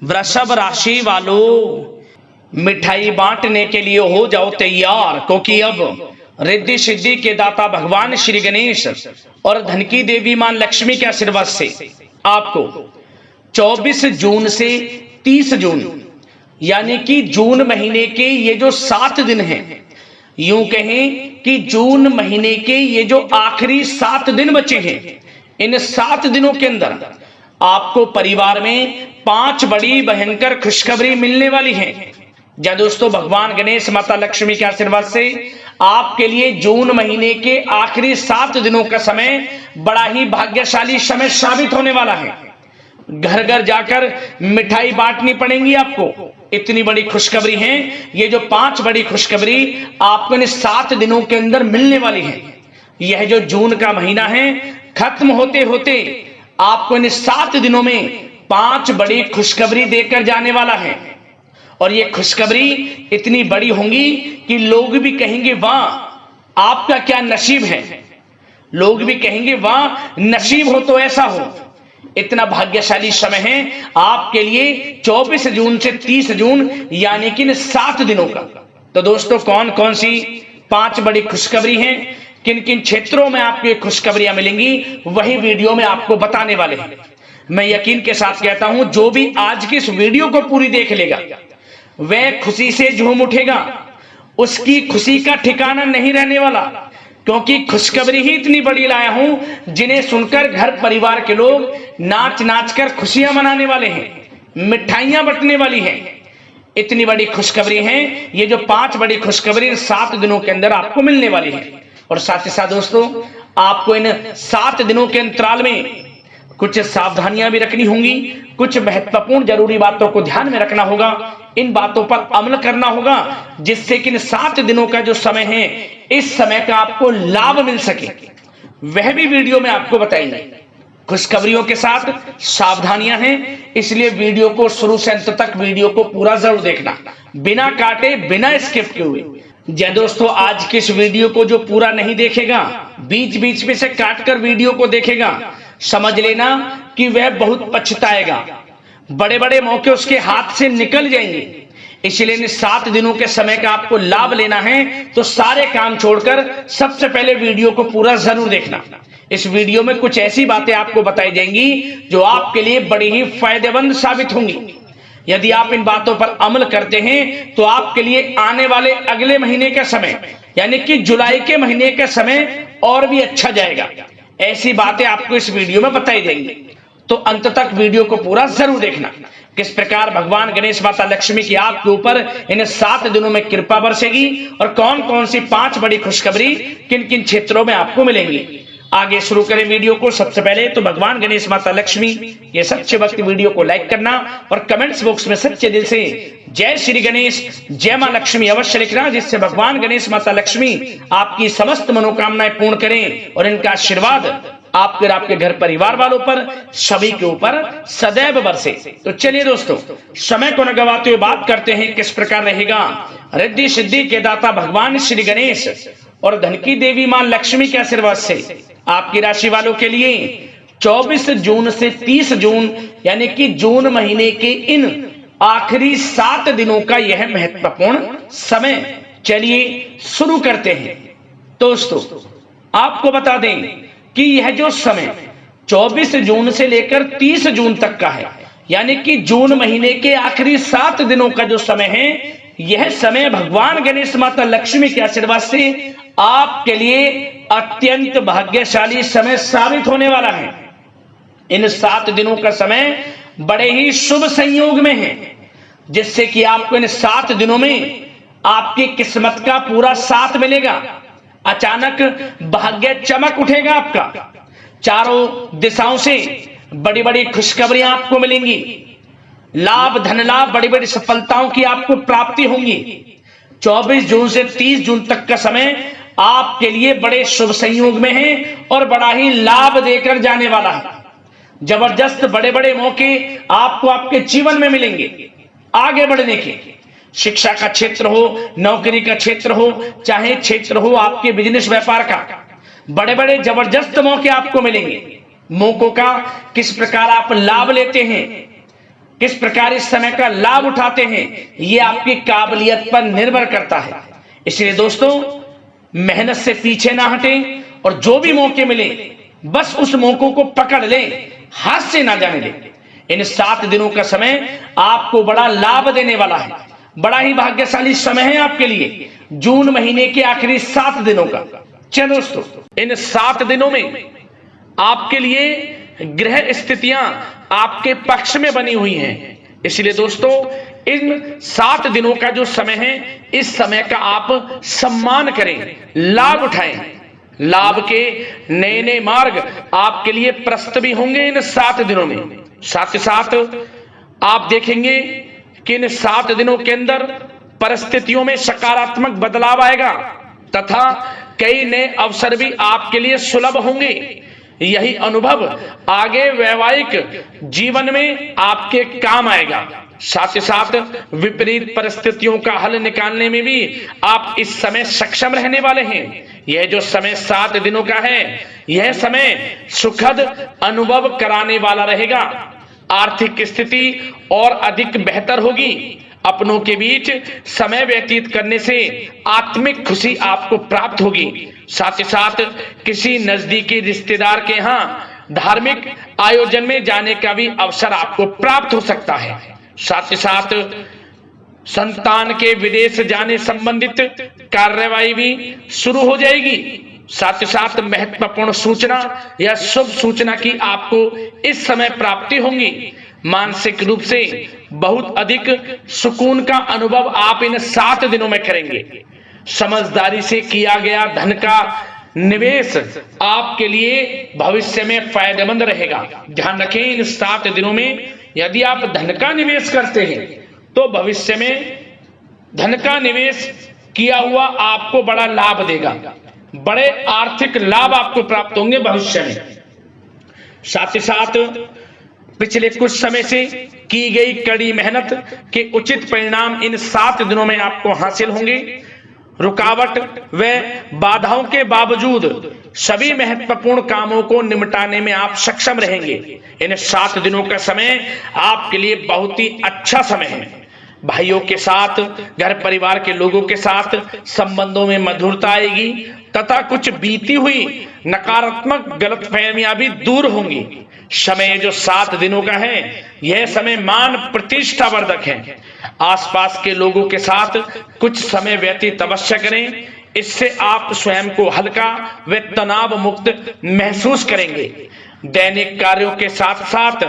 वृषभ राशि वालों, मिठाई बांटने के लिए हो जाओ तैयार, क्योंकि अब रिद्धि सिद्धि के दाता भगवान श्री गणेश और धन की देवी मां लक्ष्मी के आशीर्वाद से आपको 24 जून से 30 जून यानी कि जून महीने के ये जो 7 दिन हैं, यूं कहें कि जून महीने के ये जो आखिरी 7 दिन बचे हैं, इन 7 दिनों के अंदर आपको परिवार में 5 बड़ी भयंकर खुशखबरी मिलने वाली है। जय दोस्तों, भगवान गणेश माता लक्ष्मी के आशीर्वाद से आपके लिए जून महीने के आखिरी 7 दिनों का समय बड़ा ही भाग्यशाली समय साबित होने वाला है। घर घर जाकर मिठाई बांटनी पड़ेगी आपको, इतनी बड़ी खुशखबरी है। ये जो 5 बड़ी खुशखबरी आपको इन 7 दिनों के अंदर मिलने वाली है। यह जो जून का महीना है, खत्म होते होते आपको इन 7 दिनों में 5 बड़ी खुशखबरी देकर जाने वाला है। और ये खुशखबरी इतनी बड़ी होंगी कि लोग भी कहेंगे वाह आपका क्या नसीब है, लोग भी कहेंगे वाह नसीब हो तो ऐसा हो। इतना भाग्यशाली समय है आपके लिए 24 जून से 30 जून यानी कि इन 7 दिनों का। तो दोस्तों, कौन कौन सी 5 बड़ी खुशखबरी हैं, किन किन क्षेत्रों में आपको ये खुशखबरियां मिलेंगी, वही वीडियो में आपको बताने वाले हैं। मैं यकीन के साथ कहता हूं, जो भी आज की इस वीडियो को पूरी देख लेगा वह खुशी से झूम उठेगा, उसकी खुशी का ठिकाना नहीं रहने वाला, क्योंकि खुशखबरी ही इतनी बड़ी लाया हूं जिन्हें सुनकर घर परिवार के लोग नाच नाच कर खुशियां मनाने वाले हैं, मिठाइयां बंटने वाली हैं। इतनी बड़ी खुशखबरी है। ये जो 5 बड़ी खुशखबरी 7 दिनों के अंदर आपको मिलने वाली है। और साथ ही साथ दोस्तों, आपको इन 7 दिनों के अंतराल में कुछ सावधानियां भी रखनी होंगी, कुछ महत्वपूर्ण जरूरी बातों को ध्यान में रखना होगा, इन बातों पर अमल करना होगा, जिससे कि इन 7 दिनों का जो समय है, इस समय का आपको लाभ मिल सके, वह भी वीडियो में आपको बताएंगे। खुशखबरियों के साथ सावधानियां हैं, इसलिए वीडियो को शुरू से अंत तक वीडियो को पूरा जरूर देखना, बिना काटे बिना स्किप किए हुए। जय दोस्तों, आज के इस वीडियो को जो पूरा नहीं देखेगा, बीच बीच में से काट कर वीडियो को देखेगा, समझ लेना कि वह बहुत पछताएगा, बड़े बड़े मौके उसके हाथ से निकल जाएंगे। इसलिए इन 7 दिनों के समय का आपको लाभ लेना है तो सारे काम छोड़कर सबसे पहले वीडियो को पूरा जरूर देखना। इस वीडियो में कुछ ऐसी बातें आपको बताई जाएंगी जो आपके लिए बड़ी ही फायदेमंद साबित होंगी। यदि आप इन बातों पर अमल करते हैं तो आपके लिए आने वाले अगले महीने का समय यानी कि जुलाई के महीने का समय और भी अच्छा जाएगा। ऐसी बातें आपको इस वीडियो में बताई जाएंगी, तो अंत तक वीडियो को पूरा जरूर देखना। किस प्रकार भगवान गणेश माता लक्ष्मी की आपके ऊपर इन 7 दिनों में कृपा बरसेगी और कौन कौन सी 5 बड़ी खुशखबरी किन किन क्षेत्रों में आपको मिलेंगी। आगे शुरू करें वीडियो को। सबसे पहले तो भगवान गणेश माता लक्ष्मी ये सच्चे भक्त वीडियो को लाइक करना और कमेंट्स बॉक्स में सच्चे दिल से जय श्री गणेश, जय मां लक्ष्मी अवश्य लिखना, जिससे भगवान गणेश माता लक्ष्मी आपकी समस्त मनोकामनाएं पूर्ण करें और इनका आशीर्वाद आपके और आपके घर परिवार वालों पर सभी के ऊपर सदैव बरसे। तो चलिए दोस्तों, समय को न गवाते हुए बात करते हैं किस प्रकार रहेगा रिद्धि सिद्धि के दाता भगवान श्री गणेश और धन की देवी मां लक्ष्मी के आशीर्वाद से आपकी राशि वालों के लिए 24 जून से 30 जून यानी कि जून महीने के इन आखिरी 7 दिनों का यह महत्वपूर्ण समय। चलिए शुरू करते हैं। दोस्तों, आपको बता दें कि यह जो समय 24 जून से लेकर 30 जून तक का है, यानी कि जून महीने के आखिरी 7 दिनों का जो समय है, यह समय भगवान गणेश माता लक्ष्मी के आशीर्वाद से आपके लिए अत्यंत भाग्यशाली समय साबित होने वाला है। इन 7 दिनों का समय बड़े ही शुभ संयोग में है, जिससे कि आपको इन 7 दिनों में आपकी किस्मत का पूरा साथ मिलेगा। अचानक भाग्य चमक उठेगा आपका, चारों दिशाओं से बड़ी बड़ी खुशखबरियां आपको मिलेंगी, लाभ धन लाभ बड़ी बड़ी सफलताओं की आपको प्राप्ति होंगी। 24 जून से 30 जून तक का समय आपके लिए बड़े शुभ संयोग में है और बड़ा ही लाभ देकर जाने वाला है। जबरदस्त बड़े बड़े मौके आपको आपके जीवन में मिलेंगे आगे बढ़ने के। शिक्षा का क्षेत्र हो, नौकरी का क्षेत्र हो, चाहे क्षेत्र हो आपके बिजनेस व्यापार का, बड़े बड़े जबरदस्त मौके आपको मिलेंगे। मौकों का किस प्रकार आप लाभ लेते हैं, किस प्रकार इस समय का लाभ उठाते हैं, ये आपकी काबिलियत पर निर्भर करता है। इसलिए दोस्तों, मेहनत से पीछे ना हटें और जो भी मौके मिले बस उस मौकों को पकड़ लें, हाथ से ना जाने दें। इन 7 दिनों का समय आपको बड़ा लाभ देने वाला है। बड़ा ही भाग्यशाली समय है आपके लिए, जून महीने के आखिरी 7 दिनों का। चलो दोस्तों, इन 7 दिनों में आपके लिए ग्रह स्थितियां आपके पक्ष में बनी हुई हैं। इसलिए दोस्तों, इन 7 दिनों का जो समय है, इस समय का आप सम्मान करें, लाभ उठाएं। लाभ के नए नए मार्ग आपके लिए प्रशस्त भी होंगे इन 7 दिनों में। साथ ही साथ आप देखेंगे कि इन 7 दिनों के अंदर परिस्थितियों में सकारात्मक बदलाव आएगा तथा कई नए अवसर भी आपके लिए सुलभ होंगे। यही अनुभव आगे वैवाहिक जीवन में आपके काम आएगा। साथ ही साथ विपरीत परिस्थितियों का हल निकालने में भी आप इस समय सक्षम रहने वाले हैं। यह जो समय 7 दिनों का है, यह समय सुखद अनुभव कराने वाला रहेगा। आर्थिक स्थिति और अधिक बेहतर होगी। अपनों के बीच समय व्यतीत करने से आत्मिक खुशी आपको प्राप्त होगी। साथ ही साथ किसी नजदीकी रिश्तेदार के यहाँ धार्मिक आयोजन में जाने का भी अवसर आपको प्राप्त हो सकता है। साथ ही साथ संतान के विदेश जाने संबंधित कार्यवाही भी शुरू हो जाएगी। साथ ही साथ महत्वपूर्ण सूचना या शुभ सूचना की आपको इस समय प्राप्ति होंगी। मानसिक रूप से बहुत अधिक सुकून का अनुभव आप इन 7 दिनों में करेंगे। समझदारी से किया गया धन का निवेश आपके लिए भविष्य में फायदेमंद रहेगा। ध्यान रखें, इन 7 दिनों में यदि आप धन का निवेश करते हैं तो भविष्य में धन का निवेश किया हुआ आपको बड़ा लाभ देगा। बड़े आर्थिक लाभ आपको प्राप्त होंगे भविष्य में। साथ ही साथ पिछले कुछ समय से की गई कड़ी मेहनत के उचित परिणाम इन 7 दिनों में आपको हासिल होंगे। रुकावट व बाधाओं के बावजूद सभी महत्वपूर्ण कामों को निपटाने में आप सक्षम रहेंगे। इन 7 दिनों का समय आपके लिए बहुत ही अच्छा समय है। भाइयों के साथ, घर परिवार के लोगों के साथ संबंधों में मधुरता आएगी तथा कुछ बीती हुई नकारात्मक गलतफहमियां भी दूर होंगी। समय जो 7 दिनों का है, यह समय मान प्रतिष्ठा वर्धक है। आसपास के लोगों के साथ कुछ समय व्यतीत अवश्य करें, इससे आप स्वयं को हल्का व तनाव मुक्त महसूस करेंगे। दैनिक कार्यों के साथ साथ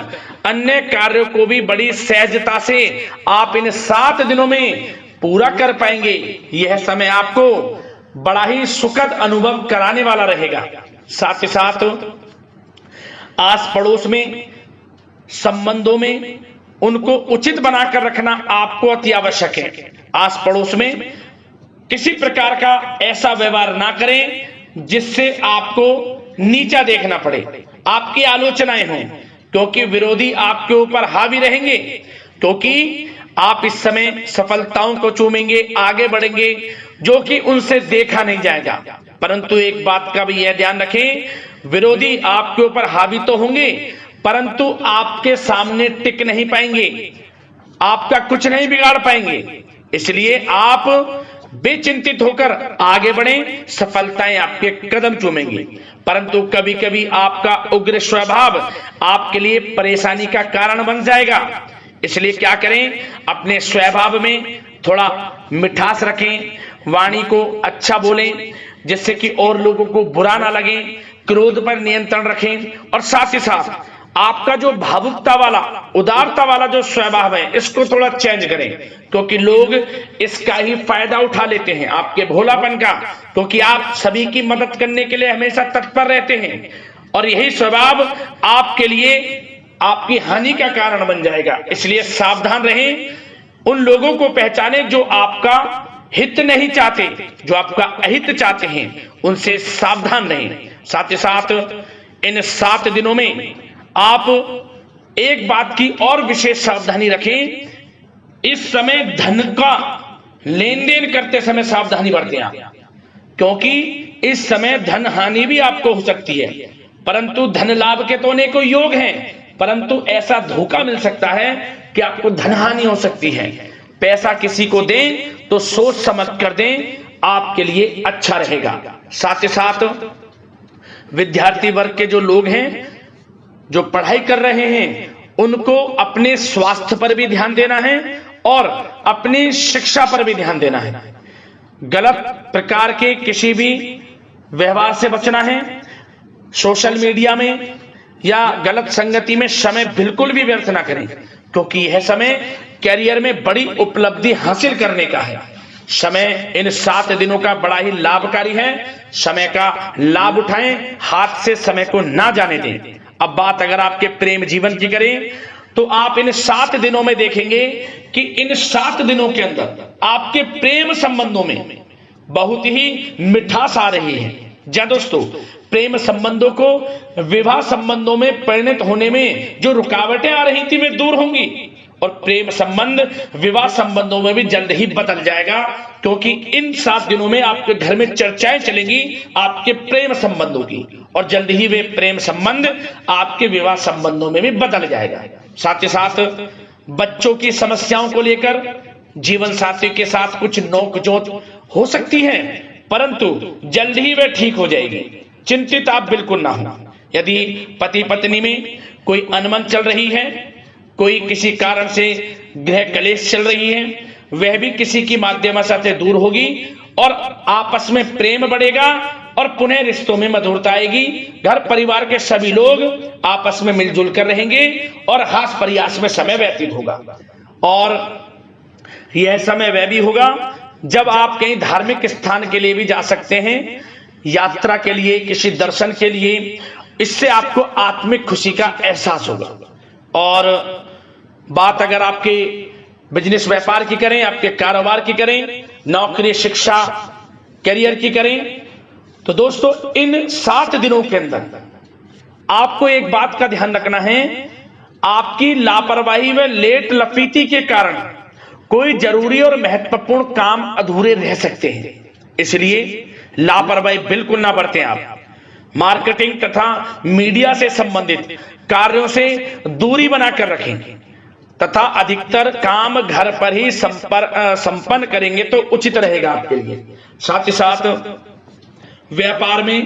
अन्य कार्यों को भी बड़ी सहजता से आप इन 7 दिनों में पूरा कर पाएंगे। यह समय आपको बड़ा ही सुखद अनुभव कराने वाला रहेगा। साथ ही साथ आस पड़ोस में संबंधों में उनको उचित बनाकर रखना आपको अति आवश्यक है। आस पड़ोस में किसी प्रकार का ऐसा व्यवहार ना करें जिससे आपको नीचा देखना पड़े, आपकी आलोचनाएं हों, क्योंकि विरोधी आपके ऊपर हावी रहेंगे। क्योंकि आप इस समय सफलताओं को चूमेंगे, आगे बढ़ेंगे, जो कि उनसे देखा नहीं जाएगा। परंतु एक बात का भी यह ध्यान रखें, विरोधी आपके ऊपर हावी तो होंगे परंतु आपके सामने टिक नहीं पाएंगे, आपका कुछ नहीं बिगाड़ पाएंगे। इसलिए आप बेचिंतित होकर आगे बढ़ें, सफलताएं आपके कदम चूमेंगी। परंतु कभी कभी आपका उग्र स्वभाव आपके लिए परेशानी का कारण बन जाएगा। इसलिए क्या करें, अपने स्वभाव में थोड़ा मिठास रखें, वाणी को अच्छा बोलें जिससे कि और लोगों को बुरा ना लगे, क्रोध पर नियंत्रण रखें। और साथ ही साथ आपका जो भावुकता वाला, उदारता वाला जो स्वभाव है, इसको थोड़ा चेंज करें, क्योंकि लोग इसका ही फायदा उठा लेते हैं, आपके भोलापन का, क्योंकि आप सभी की मदद करने के लिए हमेशा तत्पर रहते हैं। और यही स्वभाव आपके लिए आपकी हानि का कारण बन जाएगा। इसलिए सावधान रहें, उन लोगों को पहचाने जो आपका हित नहीं चाहते, जो आपका अहित चाहते हैं, उनसे सावधान रहें। साथ ही साथ इन 7 दिनों में आप एक बात की और विशेष सावधानी रखें, इस समय धन का लेन देन करते समय सावधानी बरतें आप, क्योंकि इस समय धन हानि भी आपको हो सकती है, परंतु धन लाभ के तो अनेकों योग हैं। परंतु ऐसा धोखा मिल सकता है कि आपको धनहानि हो सकती है। पैसा किसी को दें तो सोच समझ कर दें, आपके लिए अच्छा रहेगा। साथ ही साथ विद्यार्थी वर्ग के जो लोग हैं, जो पढ़ाई कर रहे हैं, उनको अपने स्वास्थ्य पर भी ध्यान देना है और अपनी शिक्षा पर भी ध्यान देना है। गलत प्रकार के किसी भी व्यवहार से बचना है। सोशल मीडिया में या गलत संगति में समय बिल्कुल भी व्यर्थ ना करें, क्योंकि यह समय कैरियर में बड़ी उपलब्धि हासिल करने का है। समय इन 7 दिनों का बड़ा ही लाभकारी है। समय का लाभ उठाएं, हाथ से समय को ना जाने दें। अब बात अगर आपके प्रेम जीवन की करें तो आप इन 7 दिनों में देखेंगे कि इन 7 दिनों के अंदर आपके प्रेम संबंधों में बहुत ही मिठास आ रही है। जी दोस्तों, प्रेम संबंधों को विवाह संबंधों में परिणत होने में जो रुकावटें आ रही थी वे दूर होंगी और प्रेम संबंध विवाह संबंधों में भी जल्द ही बदल जाएगा, क्योंकि इन 7 दिनों में आपके घर में चर्चाएं चलेंगी आपके प्रेम संबंधों की और जल्द ही वे प्रेम संबंध आपके विवाह संबंधों में भी बदल जाएगा। साथ ही साथ बच्चों की समस्याओं को लेकर जीवन साथी के साथ कुछ नोकझोंक हो सकती है, परंतु जल्द ही वे ठीक हो जाएगी। चिंतित आप बिल्कुल ना हो। यदि पति पत्नी में कोई अनबन चल रही है, कोई किसी कारण से गृह कलेश चल रही है, वह भी किसी की माध्यम से दूर होगी और आपस में प्रेम बढ़ेगा और पुनः रिश्तों में मधुरता आएगी। घर परिवार के सभी लोग आपस में मिलजुल कर रहेंगे और हास प्रयास में समय व्यतीत होगा। और यह समय वह भी होगा जब आप कहीं धार्मिक स्थान के लिए भी जा सकते हैं, यात्रा के लिए, किसी दर्शन के लिए। इससे आपको आत्मिक खुशी का एहसास होगा। और बात अगर आपके बिजनेस व्यापार की करें, आपके कारोबार की करें, नौकरी, शिक्षा, करियर की करें, तो दोस्तों इन 7 दिनों के अंदर आपको एक बात का ध्यान रखना है। आपकी लापरवाही व लेट लफीती के कारण कोई जरूरी और महत्वपूर्ण काम अधूरे रह सकते हैं, इसलिए लापरवाही बिल्कुल ना बरतें। आप मार्केटिंग तथा मीडिया से संबंधित कार्यों से दूरी बनाकर रखें तथा अधिकतर काम घर पर ही संपन्न करेंगे तो उचित रहेगा आपके लिए। साथ ही साथ व्यापार में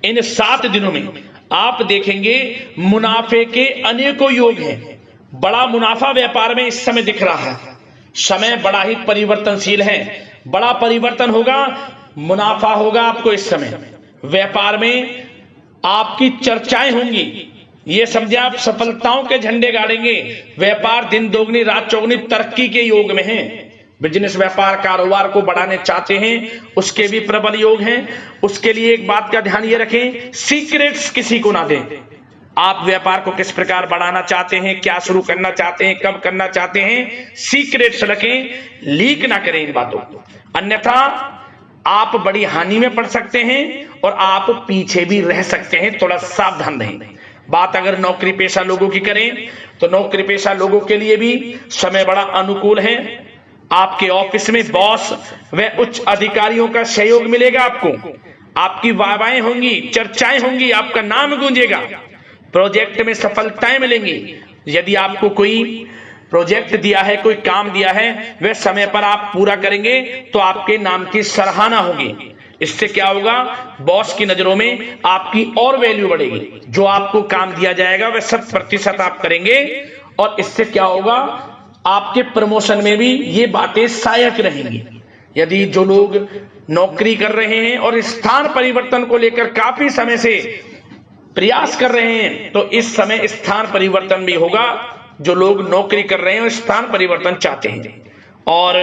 इन 7 दिनों में आप देखेंगे मुनाफे के अनेकों योग हैं। बड़ा मुनाफा व्यापार में इस समय दिख रहा है। समय बड़ा ही परिवर्तनशील है, बड़ा परिवर्तन होगा, मुनाफा होगा आपको इस समय। व्यापार में आपकी चर्चाएं होंगी, ये समझे आप सफलताओं के झंडे गाड़ेंगे। व्यापार दिन दोगुनी रात चौगुनी तरक्की के योग में है। बिजनेस व्यापार कारोबार को बढ़ाने चाहते हैं, उसके भी प्रबल योग हैं। उसके लिए एक बात का ध्यान ये रखें, सीक्रेट्स किसी को ना दें। आप व्यापार को किस प्रकार बढ़ाना चाहते हैं, क्या शुरू करना चाहते हैं, कब करना चाहते हैं, सीक्रेट्स रखें, लीक ना करें इन बातों को, अन्यथा आप बड़ी हानि में पड़ सकते हैं और आप पीछे भी रह सकते हैं। थोड़ा सावधान रहें। बात अगर नौकरी पेशा लोगों की करें तो नौकरी पेशा लोगों के लिए भी समय बड़ा अनुकूल है। आपके ऑफिस में बॉस व उच्च अधिकारियों का सहयोग मिलेगा आपको। आपकी वाहवाहें होंगी, चर्चाएं होंगी, आपका नाम गूंजेगा। प्रोजेक्ट में सफलताएं मिलेंगी। यदि आपको कोई प्रोजेक्ट दिया है, कोई काम दिया है, वह समय पर आप पूरा करेंगे तो आपके नाम की सराहना होगी। इससे क्या होगा, बॉस की नजरों में आपकी और वैल्यू बढ़ेगी। जो आपको काम दिया जाएगा वह 100% आप करेंगे और इससे क्या होगा, आपके प्रमोशन में भी ये बातें सहायक रहेंगी। यदि जो लोग नौकरी कर रहे हैं और स्थान परिवर्तन को लेकर काफी समय से प्रयास कर रहे हैं तो इस समय स्थान परिवर्तन भी होगा। जो लोग नौकरी कर रहे हैं और स्थान परिवर्तन चाहते हैं, और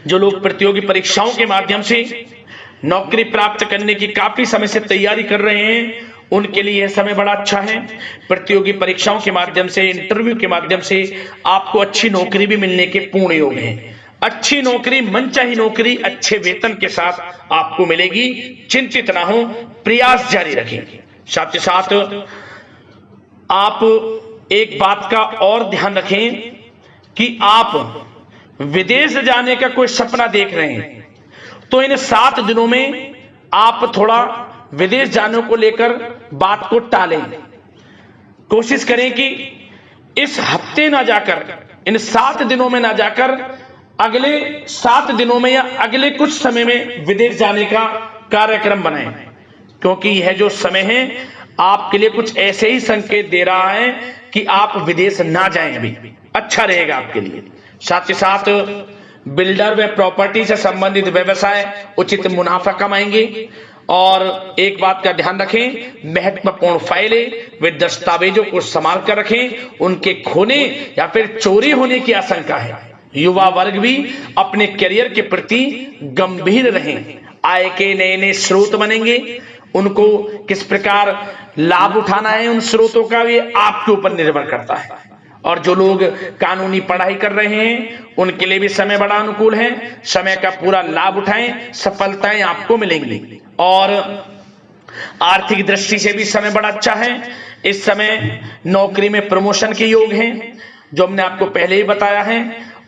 जो लोग प्रतियोगी परीक्षाओं के माध्यम से नौकरी प्राप्त करने की काफी समय से तैयारी कर रहे हैं, उनके लिए यह समय बड़ा अच्छा है। प्रतियोगी परीक्षाओं के माध्यम से, इंटरव्यू के माध्यम से आपको अच्छी नौकरी भी मिलने के पूर्ण योग हैं। अच्छी नौकरी, मनचाही नौकरी अच्छे वेतन के साथ आपको मिलेगी। चिंतित ना हो, प्रयास जारी रखें। साथ ही साथ आप एक बात का और ध्यान रखें कि आप विदेश जाने का कोई सपना देख रहे हैं तो इन 7 दिनों में आप थोड़ा विदेश जाने को लेकर बात को टालें। कोशिश करें कि इस हफ्ते ना जाकर, इन 7 दिनों में ना जाकर, अगले 7 दिनों में या अगले कुछ समय में विदेश जाने का कार्यक्रम बनाएं, क्योंकि यह जो समय है आपके लिए कुछ ऐसे ही संकेत दे रहा है कि आप विदेश ना जाएं, अभी अच्छा रहेगा आपके लिए। साथ ही साथ बिल्डर व प्रॉपर्टी से संबंधित व्यवसाय उचित मुनाफा कमाएंगे। और एक बात का ध्यान रखें, महत्वपूर्ण फाइलें व दस्तावेजों को संभाल कर रखें, उनके खोने या फिर चोरी होने की आशंका है। युवा वर्ग भी अपने करियर के प्रति गंभीर रहें, आय के नए नए स्रोत बनेंगे, उनको किस प्रकार लाभ उठाना है उन स्रोतों का, ये आपके ऊपर निर्भर करता है। और जो लोग कानूनी पढ़ाई कर रहे हैं उनके लिए भी समय बड़ा अनुकूल है, समय का पूरा लाभ उठाएं, सफलताएं आपको मिलेंगी। और आर्थिक दृष्टि से भी समय बड़ा अच्छा है। इस समय नौकरी में प्रमोशन के योग हैं, जो हमने आपको पहले ही बताया है,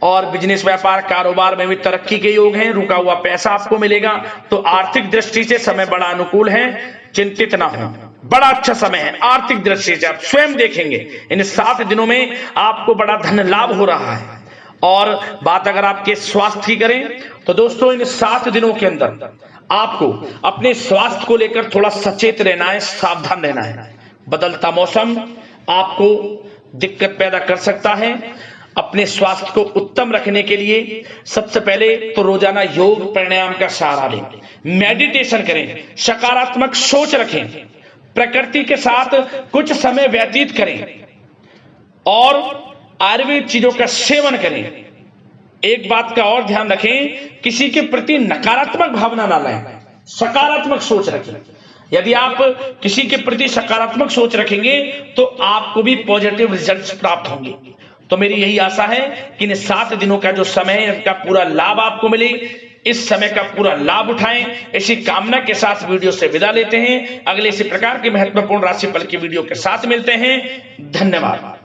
और बिजनेस व्यापार कारोबार में भी तरक्की के योग हैं, रुका हुआ पैसा आपको मिलेगा। तो आर्थिक दृष्टि से समय बड़ा अनुकूल है, चिंतित ना हो, बड़ा अच्छा समय है आर्थिक दृष्टि से। आप स्वयं देखेंगे इन 7 दिनों में आपको बड़ा धन लाभ हो रहा है। और बात अगर आपके स्वास्थ्य की करें तो दोस्तों, इन 7 दिनों के अंदर आपको अपने स्वास्थ्य को लेकर थोड़ा सचेत रहना है, सावधान रहना है। बदलता मौसम आपको दिक्कत पैदा कर सकता है। अपने स्वास्थ्य को उत्तम रखने के लिए सबसे पहले तो रोजाना योग प्राणायाम का सहारा लें, मेडिटेशन करें, सकारात्मक सोच रखें, प्रकृति के साथ कुछ समय व्यतीत करें और आयुर्वेद चीजों का सेवन करें। एक बात का और ध्यान रखें, किसी के प्रति नकारात्मक भावना ना लाएं, सकारात्मक सोच रखें। यदि आप किसी के प्रति सकारात्मक सोच रखेंगे तो आपको भी पॉजिटिव रिजल्ट्स प्राप्त होंगे। तो मेरी यही आशा है कि इन 7 दिनों का जो समय है इसका पूरा लाभ आपको मिले, इस समय का पूरा लाभ उठाएं। इसी कामना के साथ वीडियो से विदा लेते हैं। अगले इसी प्रकार के महत्वपूर्ण राशिफल की वीडियो के साथ मिलते हैं। धन्यवाद।